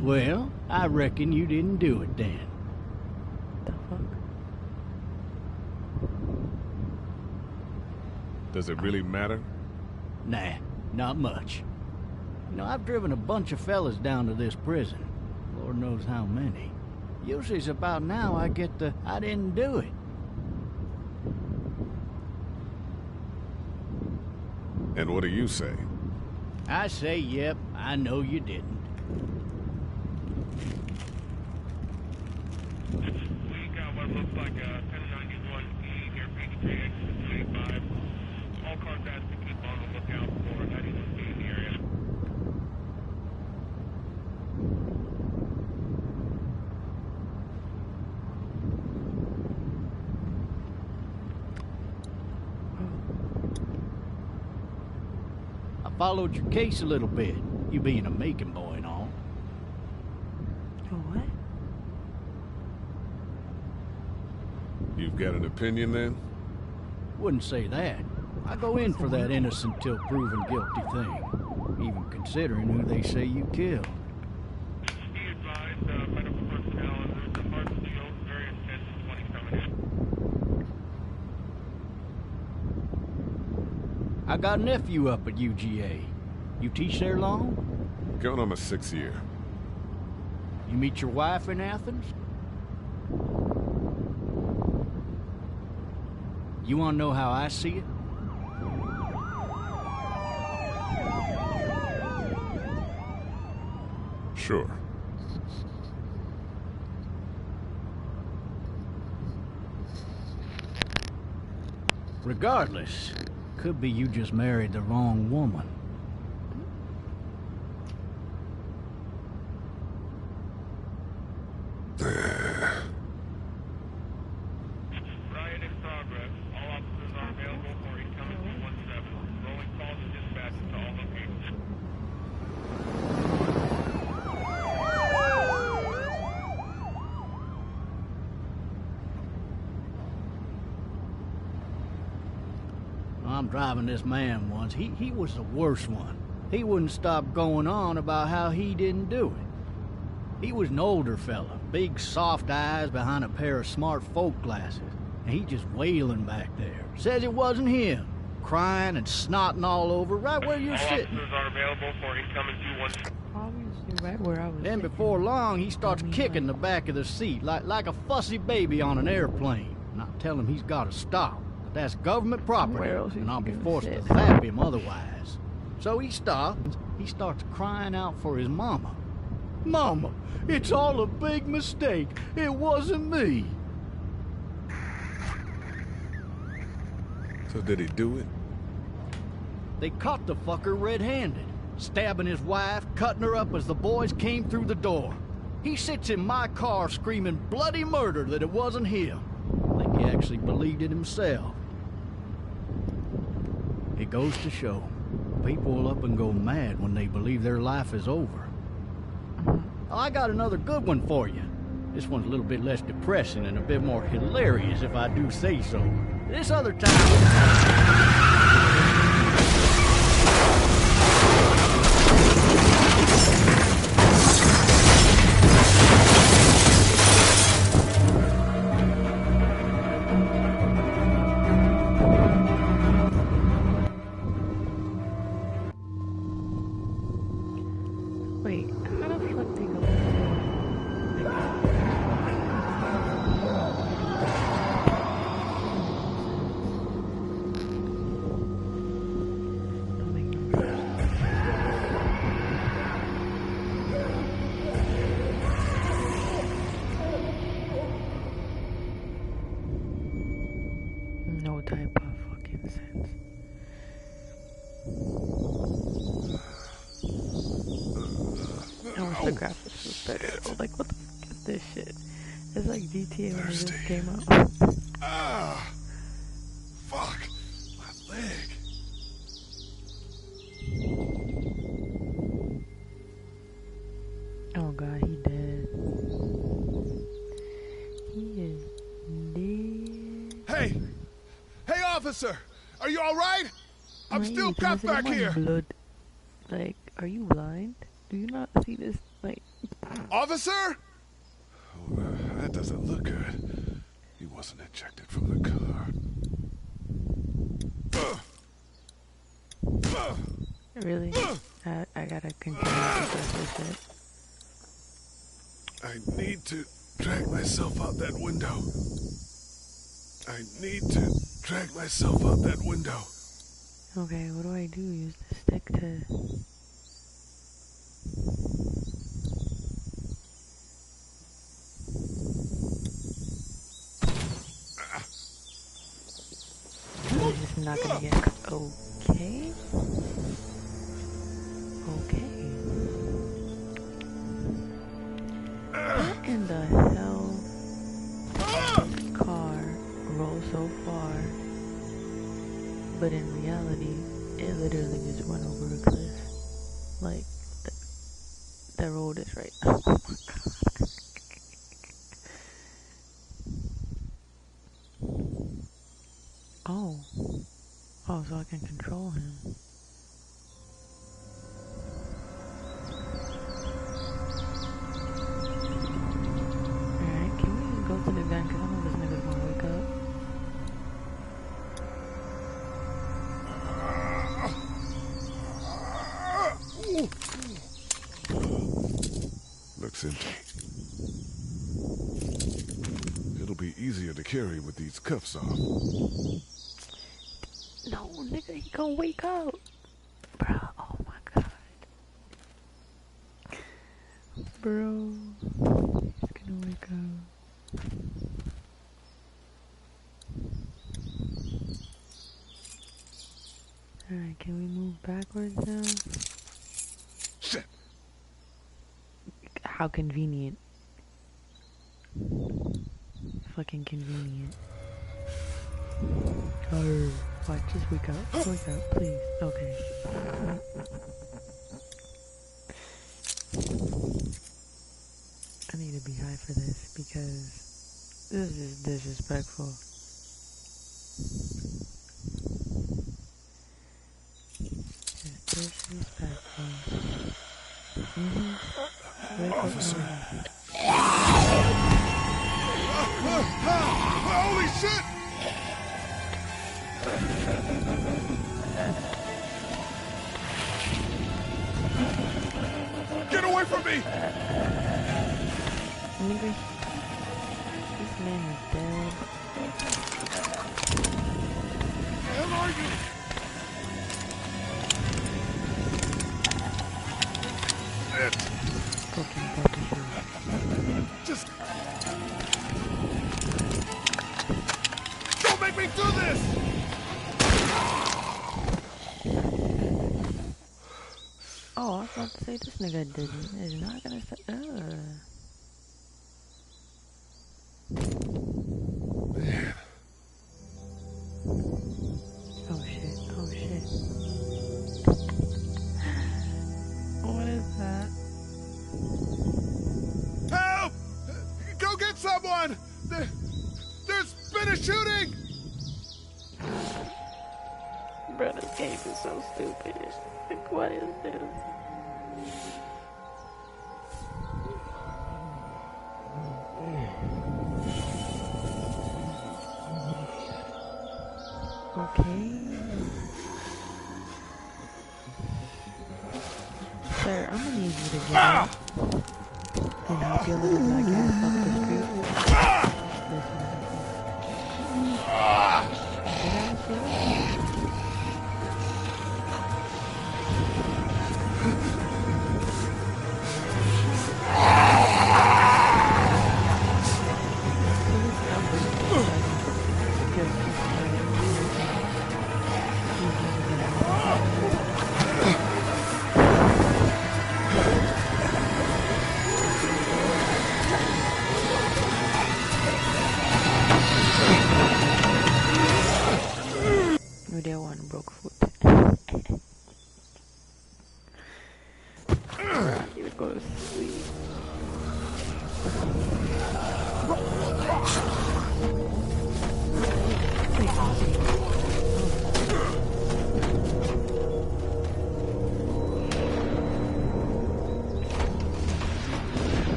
Well, I reckon you didn't do it then. The fuck? Does it really matter? Nah, not much. You know, I've driven a bunch of fellas down to this prison. Lord knows how many. Usually it's about now I get the, I didn't do it. And what do you say? I say, yep, I know you didn't. We got what looks like a 1091E near Peachtree, exit 25. All cars asked to keep on the lookout for 91B in the area. I followed your case a little bit, you being a Macon boy and all. Oh, what? You've got an opinion then? Wouldn't say that. I go in for that innocent till proven guilty thing, even considering who they say you killed. Be advised, medical personnel and there's a hard seal, very intense 20 coming in. I got a nephew up at UGA. You teach there long? Going on my 6th year. You meet your wife in Athens? You want to know how I see it? Sure. Regardless, could be you just married the wrong woman. Riot in progress. All officers are available for incoming 217. Rolling calls and dispatches to all locations. I'm driving this man once. He was the worst one. He wouldn't stop going on about how he didn't do it. He was an older fella, big soft eyes behind a pair of smart folk glasses, and he just wailing back there. Says it wasn't him, crying and snotting all over right where you're All sitting. officers are available for incoming 217. Obviously, right where I was. Then sitting. before long, he starts I mean, kicking the back of the seat like a fussy baby on an airplane. And I tell him he's got to stop. But that's government property, Where else is and I'll he be gonna forced sit? to zap him otherwise. So he stops. He starts crying out for his mama. Mama, it's all a big mistake. It wasn't me. So did he do it? They caught the fucker red-handed, stabbing his wife, cutting her up as the boys came through the door. He sits in my car screaming bloody murder that it wasn't him. I think he actually believed it himself. It goes to show, people will up and go mad when they believe their life is over. I got another good one for you. This one's a little bit less depressing and a bit more hilarious if I do say so. This other time... Wait, how the fuck they go? Don't make no sense. No type of fucking sense. I wish the graphics was better. I was like, what the fuck is this shit? It's like GTA when it just Thirsty. came out. Ah! Fuck! My leg! Oh god, he dead. He is dead. Hey! Hey, officer! Are you alright? I'm Why still you cuffed dancing in back my here! blood? Like, are you blind? Do you not see this? Like, Officer? Oh, that doesn't look good. He wasn't ejected from the car. really? I gotta continue to do this shit. I need to drag myself out that window. I need to drag myself out that window. Okay, what do I do? Use the stick to... I'm just not gonna get... Okay? Okay. What in the hell? This car rolls so far, but in reality, it literally just went over a cliff. Like, the road is right. Oh my god. Oh. Oh, so I can control him. Alright, can we go to the gun? Because I know this nigga's gonna wake up. Looks empty. It'll be easier to carry with these cuffs off. No, nigga, he gonna wake up. Bro, oh my god. Bro, he's gonna wake up. Alright, can we move backwards now? Shit! How convenient. Fucking convenient. Oh, what? Just wake up. Wake up, please. Okay. I need to be high for this because this is disrespectful. It's disrespectful. Officer. Holy shit! Get away from me! Nigga, this man is dead. Where are you? Shit! Fucking bucket. Just... Don't make me do this! Oh, I was about to say this nigga is not gonna stop. Man. Oh shit, oh shit. What is that? Help! Go get someone! There's been a shooting! Bro, this game is so stupid. Like, what is this? Okay. Sir, I'm gonna need you to get out and help your little black ass up the street. This motherfucker.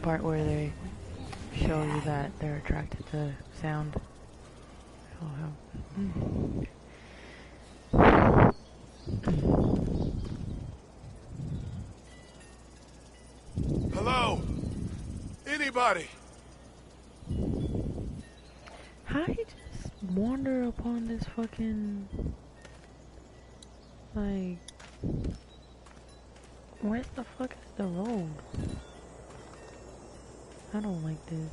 part where they show you that they're attracted to sound. Hello? Anybody? How did you just wander upon this fucking... Like... Where the fuck is the road? I don't like this.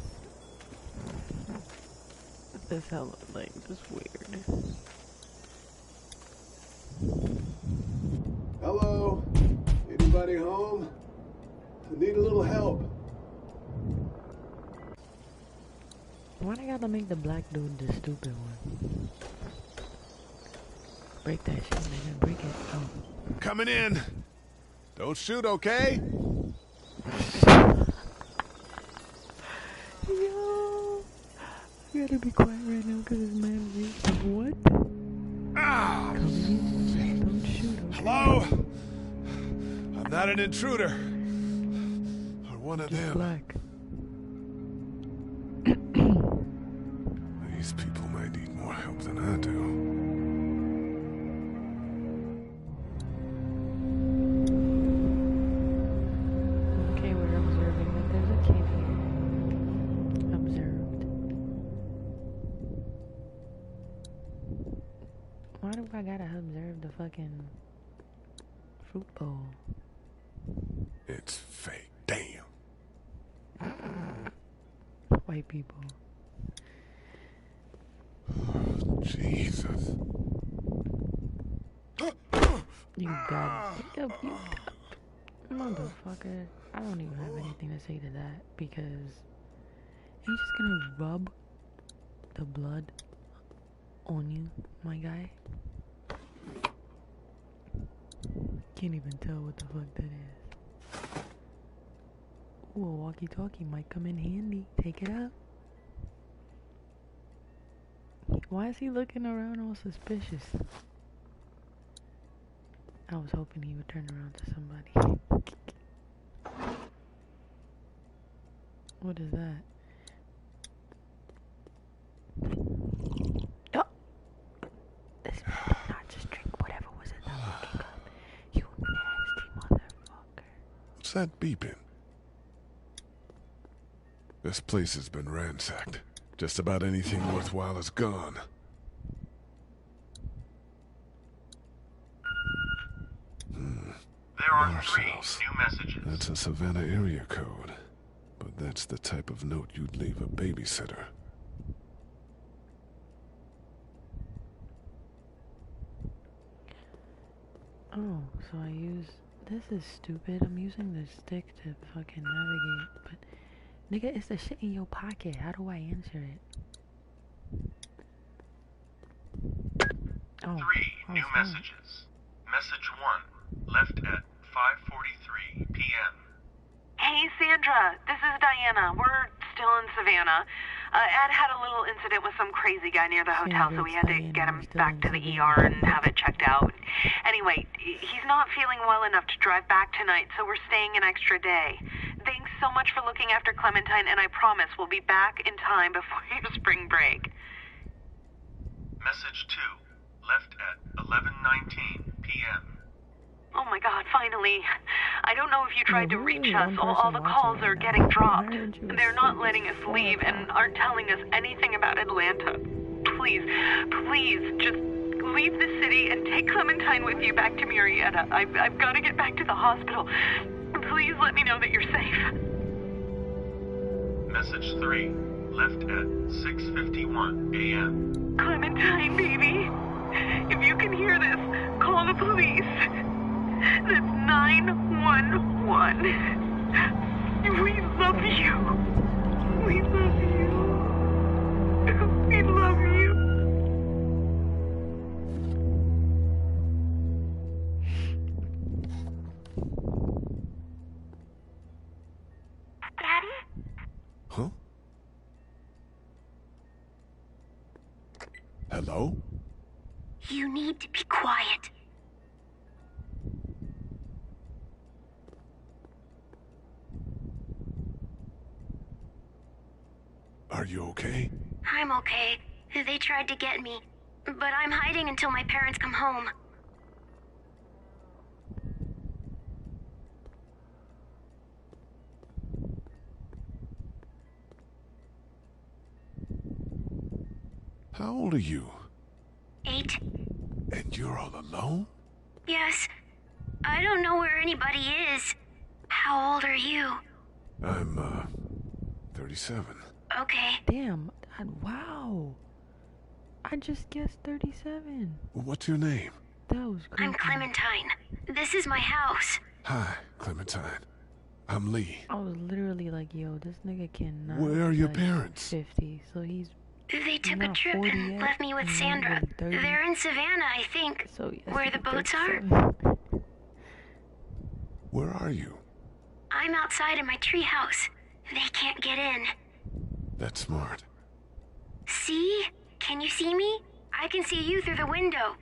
This hella, like, this weird. Hello? Anybody home? I need a little help. Why they gotta make the black dude the stupid one? Break that shit, nigga. Break it. Oh. Coming in. Don't shoot, okay? Yo, I gotta be quiet right now because it's mad racist. What? Ah! Don't shoot, okay? Hello? I'm not an intruder. Or one of Just them. black. These people might need more help than I do. Okay, we're observing that there's a kid here. Observed. Why do I gotta observe the fucking fruit bowl? It's fake. Damn. White people. Jesus. You got it. You motherfucker. I don't even have anything to say to that because he's just gonna rub the blood on you, my guy. Can't even tell what the fuck that is. Ooh, a walkie-talkie might come in handy. Take it out. Why is he looking around all suspicious? I was hoping he would turn around to somebody. What is that? Oh! This man did not just drink whatever was in that fucking cup. You nasty motherfucker. What's that beeping? This place has been ransacked. Just about anything worthwhile is gone. There are 3 new messages. That's a Savannah area code. But that's the type of note you'd leave a babysitter. Oh, so I use... This is stupid. I'm using the stick to fucking navigate, but... Nigga, it's the shit in your pocket. How do I answer it? Oh, 3 new messages. Message 1, left at 5:43 p.m. Hey, Sandra. This is Diana. We're still in Savannah. Ed had a little incident with some crazy guy near the hotel, so we had to get him back to the ER and have it checked out. Anyway, he's not feeling well enough to drive back tonight, so we're staying an extra day. Thanks so much for looking after Clementine, and I promise we'll be back in time before your spring break. Message 2, left at 11:19 p.m. Oh my God, finally. I don't know if you tried to reach us. All the calls are getting dropped. They're not letting us leave and aren't telling us anything about Atlanta. Please, just leave the city and take Clementine with you back to Murrieta. I've got to get back to the hospital. Please let me know that you're safe. Message 3, left at 6:51 a.m. Clementine, baby. If you can hear this, call the police. That's 911. We love you. We love you. We love you. Daddy? Huh? Hello? You need to be quiet. Are you okay? I'm okay. They tried to get me, but I'm hiding until my parents come home. How old are you? 8. And you're all alone? Yes. I don't know where anybody is. How old are you? I'm, 37. Okay. Damn. Wow. I just guessed 37. What's your name? That was crazy. I'm Clementine. This is my house. Hi, Clementine. I'm Lee. I was literally like, yo, this nigga cannot. Where are your like, parents? 50, so he's. They took a not trip 40 and yet, left me with and Sandra. he's really 30. They're in Savannah, I think. So yes, Where the he's boats are? 37. Where are you? I'm outside in my treehouse. They can't get in. That's smart. See? Can you see me? I can see you through the window.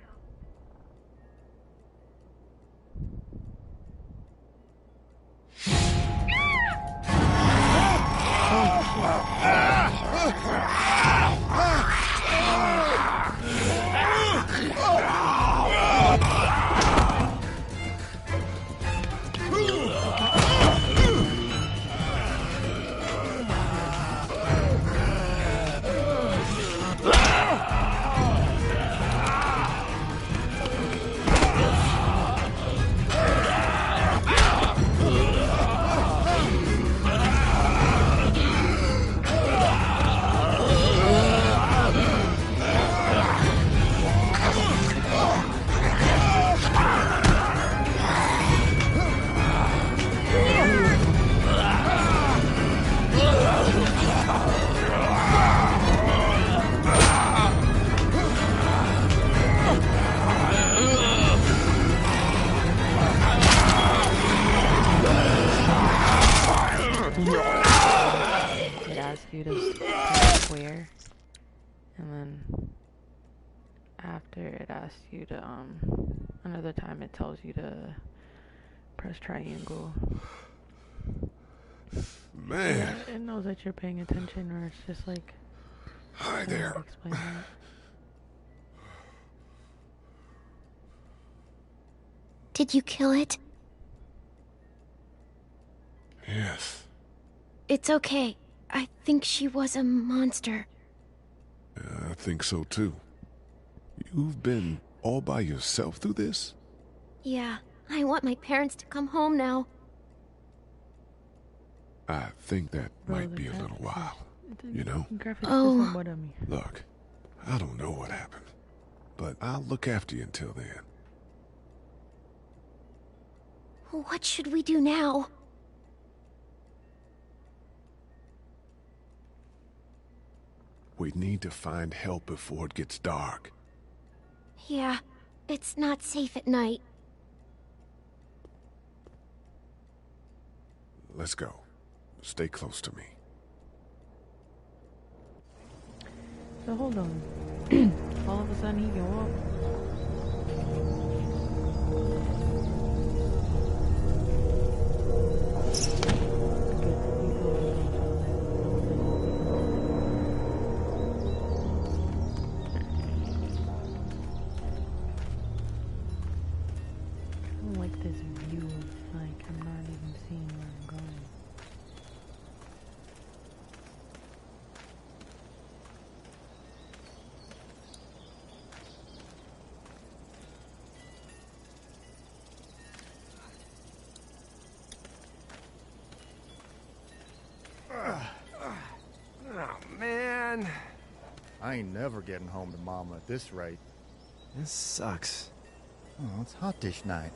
It asks you to press square, and then after it asks you to another time it tells you to press triangle. Man. It knows that you're paying attention, or it's just like. Hi there. Explain that. Did you kill it? Yes. It's okay. I think she was a monster. I think so too. You've been all by yourself through this? Yeah, I want my parents to come home now. I think that Bro, might the be a little graphics while. is- You know? Graphics Oh. is somewhat of me. Look, I don't know what happened, but I'll look after you until then. What should we do now? We need to find help before it gets dark. Yeah, it's not safe at night. Let's go. Stay close to me. So hold on. All of a sudden he go up. I don't like this view of like I'm not even seeing where I'm going. Oh, man. I ain't never getting home to Mama at this rate. This sucks. Oh, it's hot this night.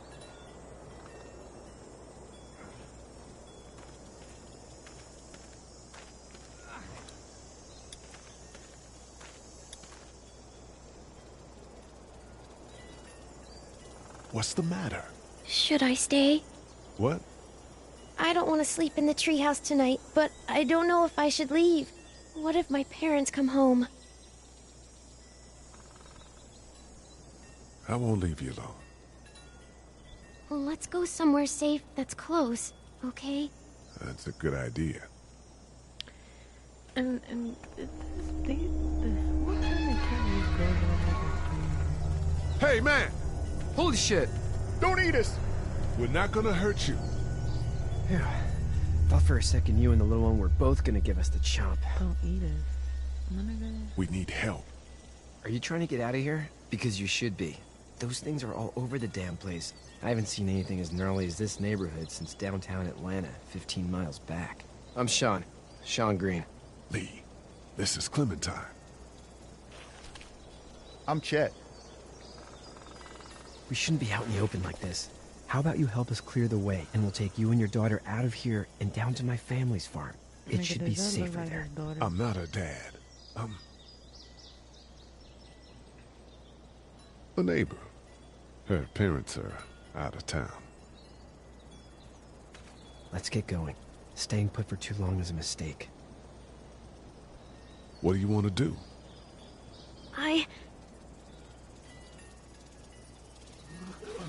What's the matter? Should I stay? What? I don't want to sleep in the treehouse tonight, but I don't know if I should leave. What if my parents come home? I won't leave you alone. Well, let's go somewhere safe that's close, okay? That's a good idea. And what kind of cat is Hey, man! Holy shit! Don't eat us! We're not gonna hurt you. Yeah. Thought for a second you and the little one were both gonna give us the chomp. Don't eat us. We need help. Are you trying to get out of here? Because you should be. Those things are all over the damn place. I haven't seen anything as gnarly as this neighborhood since downtown Atlanta, 15 miles back. I'm Sean. Sean Green. Lee, this is Clementine. I'm Chet. We shouldn't be out in the open like this. How about you help us clear the way, and we'll take you and your daughter out of here and down to my family's farm. It should be safer there. I'm not a dad. I'm a neighbor. Her parents are out of town. Let's get going. Staying put for too long is a mistake. What do you want to do?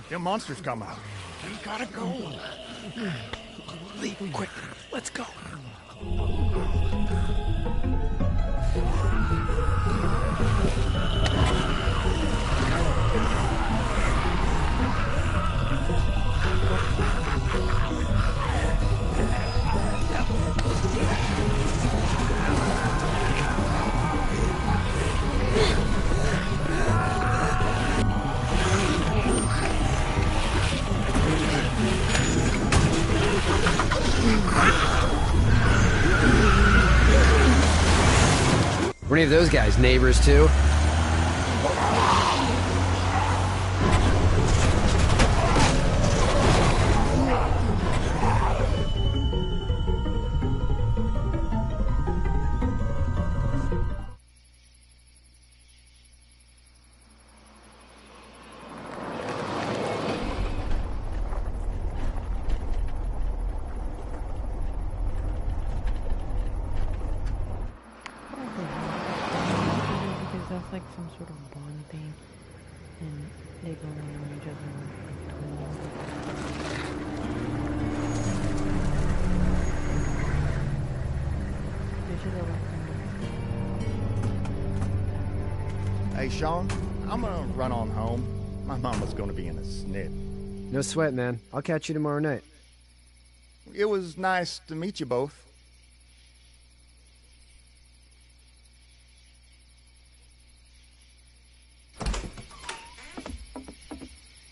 Them monsters come out. We gotta go. Lee, quick. Let's go. Were any of those guys neighbors too? That's like some sort of bond thing, and they go on each other. Hey, Sean, I'm gonna run on home. My mama's gonna be in a snit. No sweat, man. I'll catch you tomorrow night. It was nice to meet you both.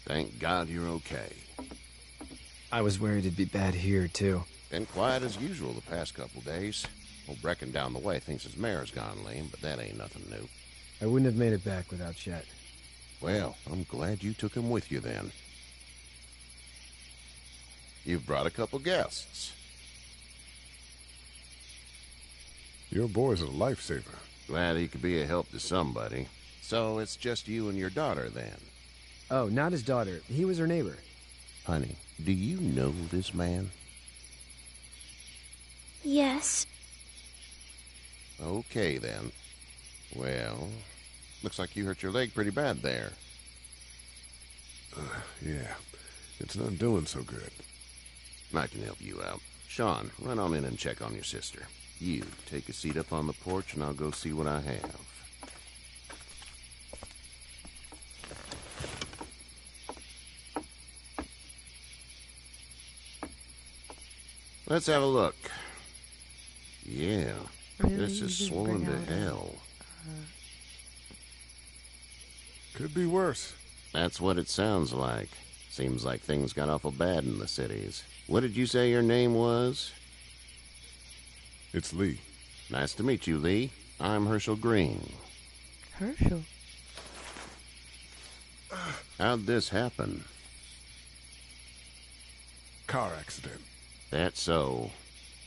Thank God you're okay. I was worried it'd be bad here, too. Been quiet as usual the past couple days. Old Brecken down the way thinks his mare's gone lame, but that ain't nothing new. I wouldn't have made it back without Chet. Well, I'm glad you took him with you then. You've brought a couple guests. Your boy's a lifesaver. Glad he could be a help to somebody. So it's just you and your daughter then? Oh, not his daughter. He was her neighbor. Honey, do you know this man? Yes. Okay, then. Well, looks like you hurt your leg pretty bad there. Yeah, it's not doing so good. I can help you out. Sean, run on in and check on your sister. You, take a seat up on the porch and I'll go see what I have. Let's have a look. Yeah, this is swollen to hell. Could be worse. That's what it sounds like. Seems like things got awful bad in the cities. What did you say your name was? It's Lee. Nice to meet you, Lee. I'm Herschel Green. Herschel? How'd this happen? Car accident. That's so.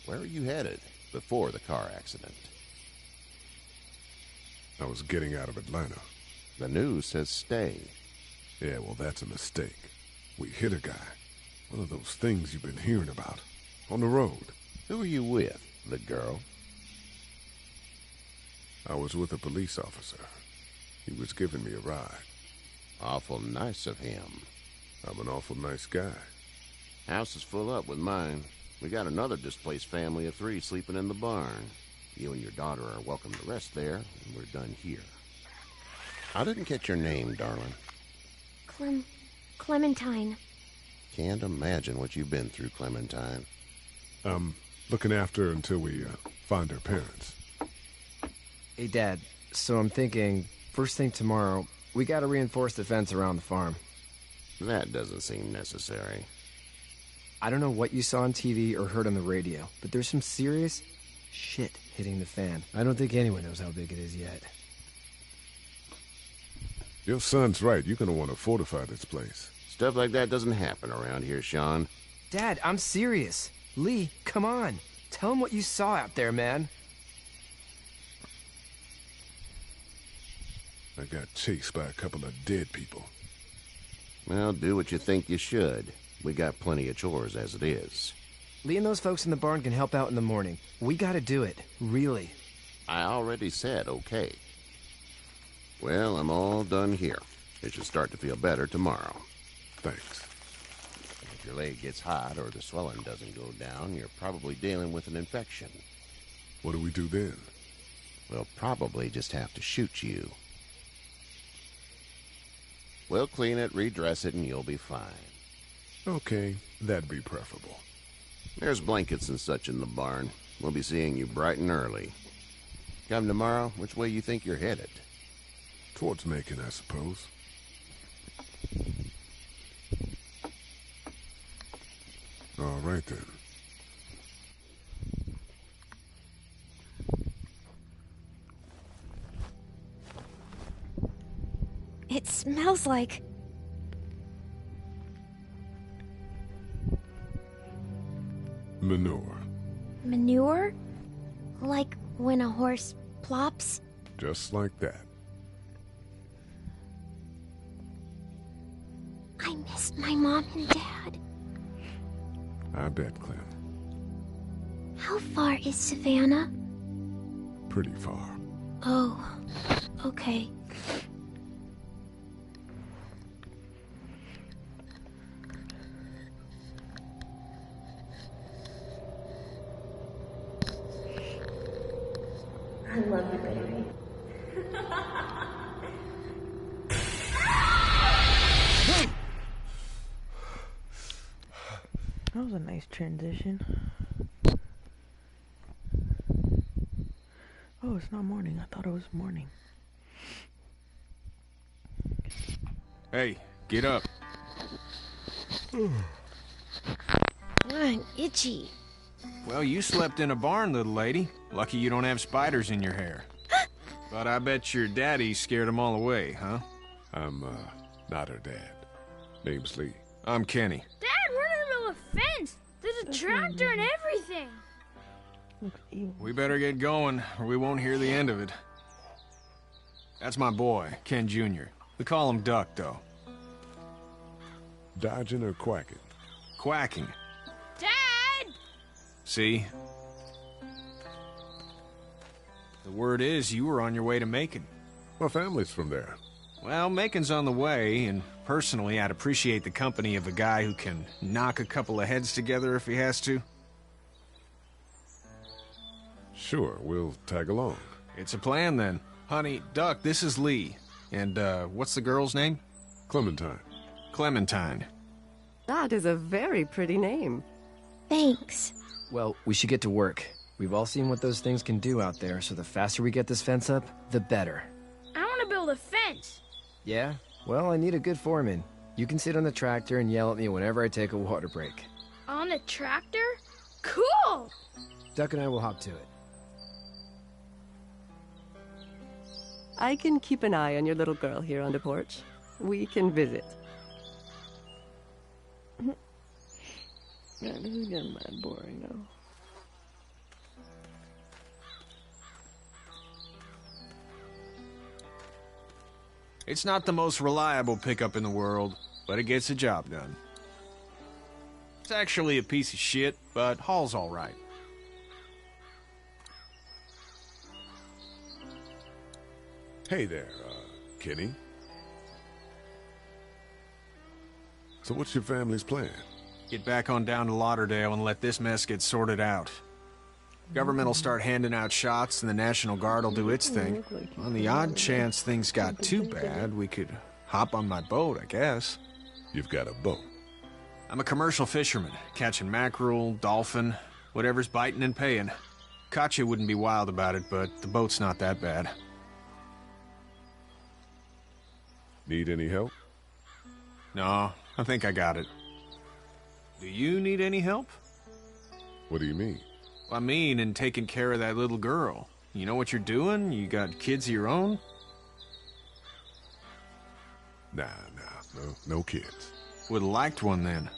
Where were you headed before the car accident? I was getting out of Atlanta. The news says stay. Yeah, well, that's a mistake. We hit a guy. One of those things you've been hearing about. On the road. Who are you with? The girl? I was with a police officer. He was giving me a ride. Awful nice of him. I'm an awful nice guy. House is full up with mine. We got another displaced family of 3 sleeping in the barn. You and your daughter are welcome to rest there, and we're done here. I didn't catch your name, darling. Clementine. Can't imagine what you've been through, Clementine. Looking after her until we find her parents. Hey, Dad, so I'm thinking, first thing tomorrow, we gotta reinforce the fence around the farm. That doesn't seem necessary. I don't know what you saw on TV or heard on the radio, but there's some serious shit hitting the fan. I don't think anyone knows how big it is yet. Your son's right. You're gonna want to fortify this place. Stuff like that doesn't happen around here, Sean. Dad, I'm serious. Lee, come on. Tell him what you saw out there, man. I got chased by a couple of dead people. Well, do what you think you should. We got plenty of chores as it is. Lee and those folks in the barn can help out in the morning. We gotta do it. Really. I already said okay. Well, I'm all done here. It should start to feel better tomorrow. Thanks. If your leg gets hot or the swelling doesn't go down, you're probably dealing with an infection. What do we do then? We'll probably just have to shoot you. We'll clean it, redress it, and you'll be fine. Okay, that'd be preferable. There's blankets and such in the barn. We'll be seeing you bright and early. Come tomorrow, which way you think you're headed? Towards Macon, I suppose. All right, then. It smells like... Manure. manure? Like when a horse plops? Just like that. I miss my mom and dad. I bet, Clem. How far is Savannah? Pretty far. Oh, okay. I love you, baby. That was a nice transition. Oh, it's not morning. I thought it was morning. Hey, get up. I'm itchy. Well, you slept in a barn, little lady. Lucky you don't have spiders in your hair. But I bet your daddy scared them all away, huh? I'm, not her dad. Name's Lee. I'm Kenny. Dad, we're in the middle of a fence. There's a tractor and everything. Looks evil. We better get going, or we won't hear the end of it. That's my boy, Ken Jr. We call him Duck, though. Dodging or quacking? Quacking. Dad! See? The word is you were on your way to Macon. My family's from there. Well, Macon's on the way, and personally, I'd appreciate the company of a guy who can knock a couple of heads together if he has to. Sure, we'll tag along. It's a plan, then. Honey, Duck, this is Lee. And, what's the girl's name? Clementine. Clementine. That is a very pretty name. Thanks. Well, we should get to work. We've all seen what those things can do out there, so the faster we get this fence up, the better. I want to build a fence. Yeah? Well, I need a good foreman. You can sit on the tractor and yell at me whenever I take a water break. On a tractor? Cool! Duck and I will hop to it. I can keep an eye on your little girl here on the porch. We can visit. Yeah, this is getting mad boring now. It's not the most reliable pickup in the world, but it gets the job done. It's actually a piece of shit, but haul's all right. Hey there, Kenny. So what's your family's plan? Get back on down to Lauderdale and let this mess get sorted out. Government will start handing out shots and the National Guard will do its thing. On the odd chance things got too bad, we could hop on my boat, I guess. You've got a boat? I'm a commercial fisherman, catching mackerel, dolphin, whatever's biting and paying. Katya wouldn't be wild about it, but the boat's not that bad. Need any help? No, I think I got it. Do you need any help? What do you mean? I mean, in taking care of that little girl. You know what you're doing? You got kids of your own? Nah, no kids. Would've liked one then.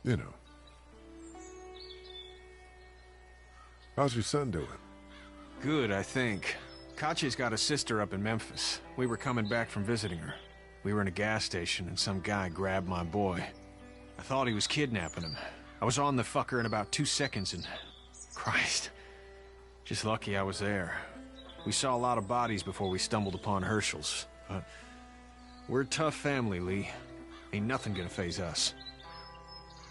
You know. How's your son doing? Good, I think. Katya's got a sister up in Memphis. We were coming back from visiting her. We were in a gas station and some guy grabbed my boy. I thought he was kidnapping him. I was on the fucker in about 2 seconds and... Christ. Just lucky I was there. We saw a lot of bodies before we stumbled upon Herschel's. But we're a tough family, Lee. Ain't nothing gonna faze us.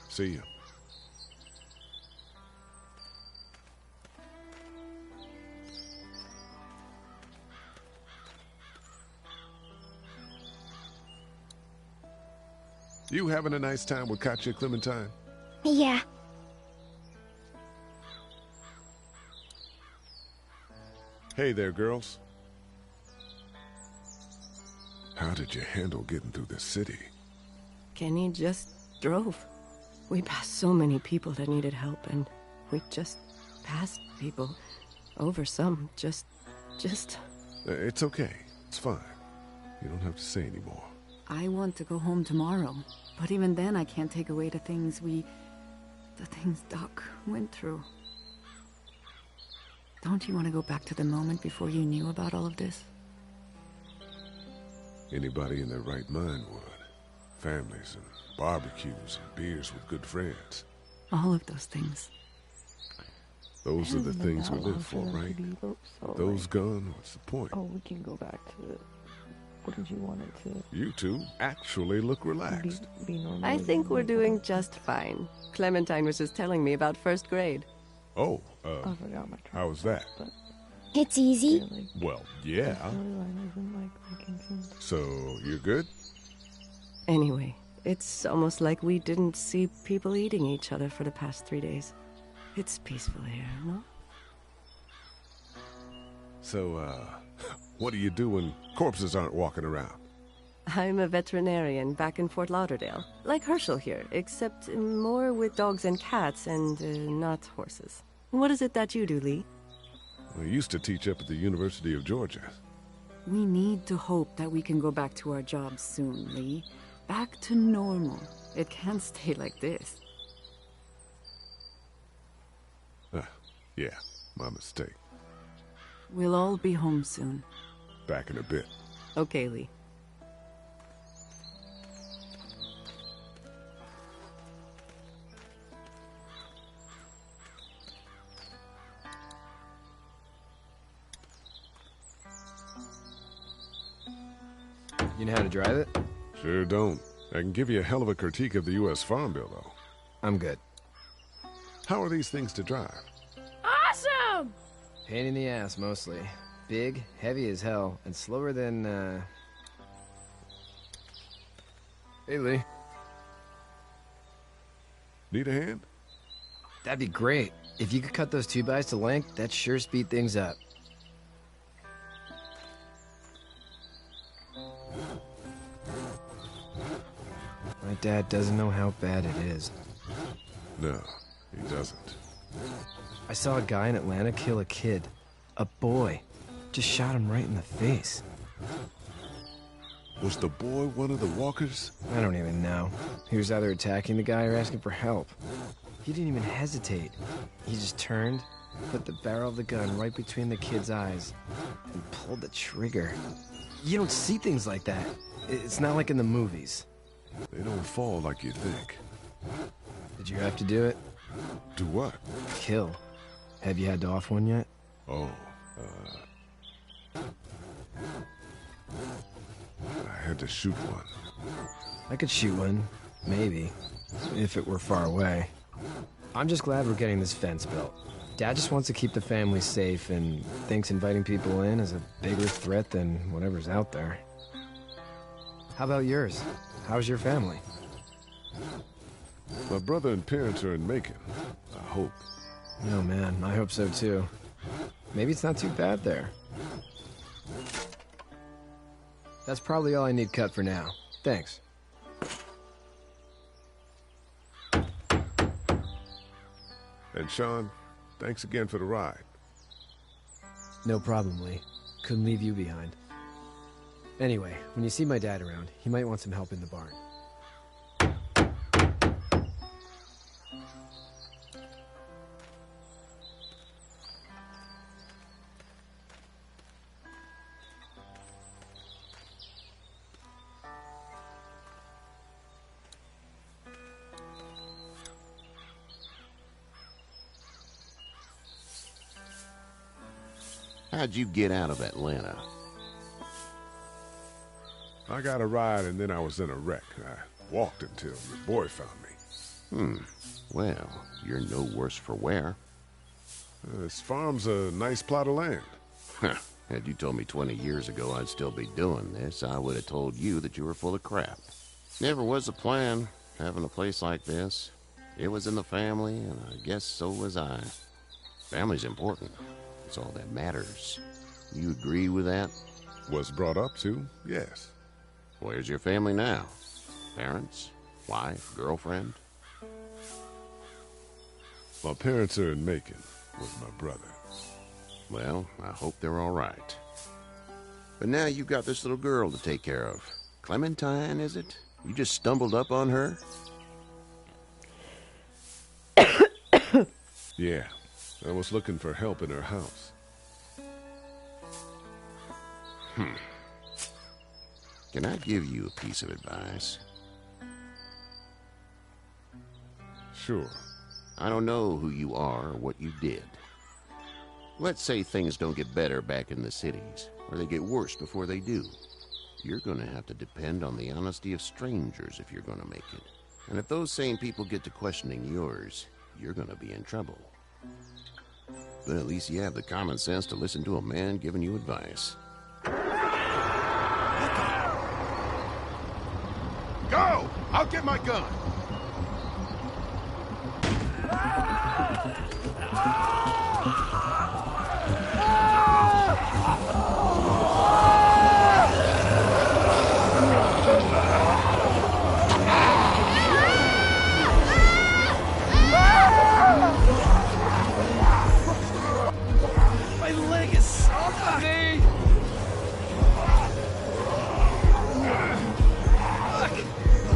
See you. You having a nice time with Katya, Clementine? Yeah. Hey there, girls. How did you handle getting through the city? Kenny just drove. We passed so many people that needed help, and we just passed people. Over some, just... It's okay. It's fine. You don't have to say anymore. I want to go home tomorrow, but even then I can't take away the things Doc went through. Don't you want to go back to the moment before you knew about all of this? Anybody in their right mind would. Families and barbecues and beers with good friends. All of those things. Those are the things we live for, right? Those gone, what's the point? Oh, we can go back to... What did you want it to? You two actually look relaxed. Be normal. I think we're doing just fine. Clementine was just telling me about first grade. Oh, I forgot my how was that? It's easy. Well, yeah. So, you're good? Anyway, it's almost like we didn't see people eating each other for the past 3 days. It's peaceful here, no? So, what do you do when corpses aren't walking around? I'm a veterinarian back in Fort Lauderdale. Like Herschel here, except more with dogs and cats and not horses. What is it that you do, Lee? I used to teach up at the University of Georgia. We need to hope that we can go back to our jobs soon, Lee. Back to normal. It can't stay like this. Yeah, my mistake. We'll all be home soon. Back in a bit. Okay, Lee. You know how to drive it? Sure don't. I can give you a hell of a critique of the U.S. Farm Bill, though. I'm good. How are these things to drive? Awesome! Pain in the ass, mostly. Big, heavy as hell, and slower than, Hey, Lee. Need a hand? That'd be great. If you could cut those 2x to length, that'd sure speed things up. My dad doesn't know how bad it is. No, he doesn't. I saw a guy in Atlanta kill a kid. A boy. Just shot him right in the face. Was the boy one of the walkers? I don't even know. He was either attacking the guy or asking for help. He didn't even hesitate. He just turned, put the barrel of the gun right between the kid's eyes, and pulled the trigger. You don't see things like that. It's not like in the movies. They don't fall like you think. Did you have to do it? Do what? Kill. Have you had to off one yet? Oh, I had to shoot one. I could shoot one. Maybe. If it were far away. I'm just glad we're getting this fence built. Dad just wants to keep the family safe and thinks inviting people in is a bigger threat than whatever's out there. How about yours? How's your family? My brother and parents are in Macon. I hope. Oh man, I hope so too. Maybe it's not too bad there. That's probably all I need cut for now. Thanks. And Sean, thanks again for the ride. No problem, Lee. Couldn't leave you behind. Anyway, when you see my dad around, he might want some help in the barn. How'd you get out of Atlanta? I got a ride and then I was in a wreck. I walked until your boy found me. Well, you're no worse for wear. This farm's a nice plot of land. Had you told me 20 years ago I'd still be doing this, I would have told you that you were full of crap. Never was the plan, having a place like this. It was in the family, and I guess so was I. Family's important. It's all that matters. You agree with that? Was brought up to, yes. Where's your family now? Parents? Wife? Girlfriend? My parents are in Macon with my brother. Well, I hope they're all right. But now you've got this little girl to take care of. Clementine, is it? You just stumbled up on her? Yeah. I was looking for help in her house. Can I give you a piece of advice? Sure. I don't know who you are or what you did. Let's say things don't get better back in the cities, or they get worse before they do. You're gonna have to depend on the honesty of strangers if you're gonna make it. And if those same people get to questioning yours, you're gonna be in trouble. But at least you have the common sense to listen to a man giving you advice. Go! I'll get my gun! My leg is off of me! Fuck!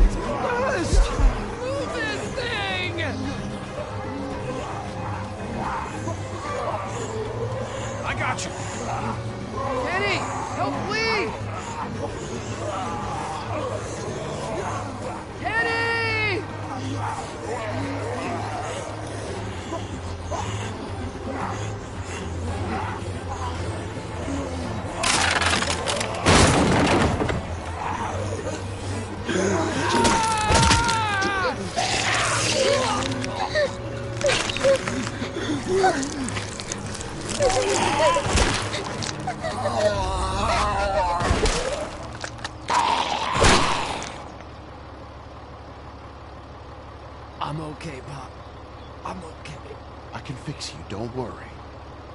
It's crushed! Move this thing! I got you. Kenny! Help Lee! Kenny! I'm okay, Pop. I'm okay. I can fix you, don't worry.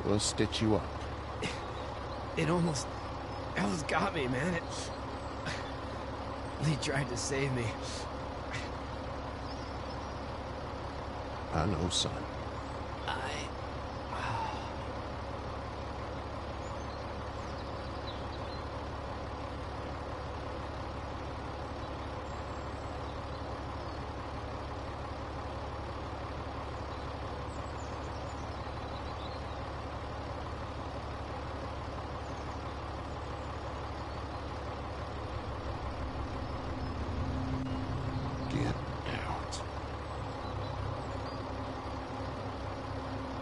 We'll stitch you up. It almost got me, man. Lee tried to save me. I know, son.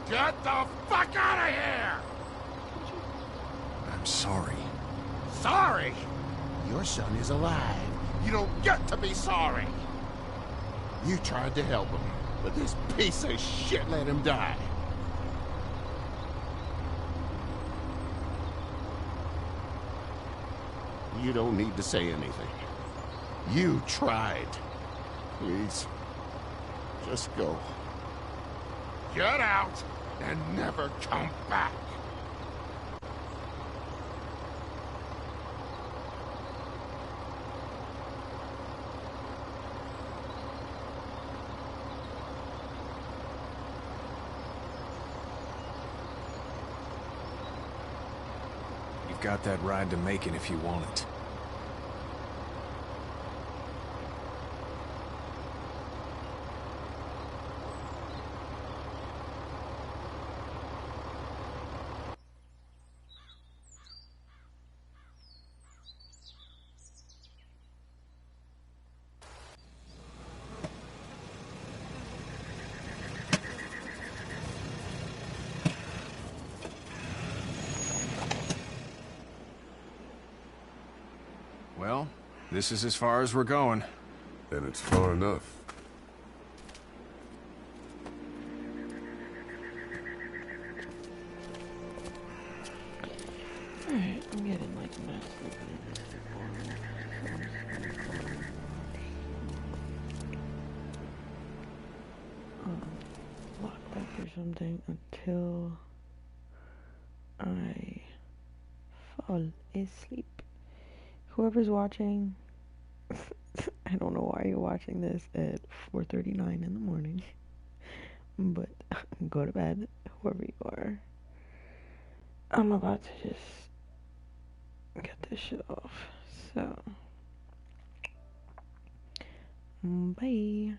Get the fuck out of here! I'm sorry. Sorry? Your son is alive. You don't get to be sorry. You tried to help him, but this piece of shit let him die. You don't need to say anything. You tried. Please, just go. Get out and never come back. You've got that ride to Macon if you want it. Well, this is as far as we're going. And it's far enough. Alright, I'm getting like my sleep. Lock up or something until I fall asleep. Whoever's watching, I don't know why you're watching this at 4:39 in the morning, but go to bed, whoever you are. I'm about to just get this shit off, so bye.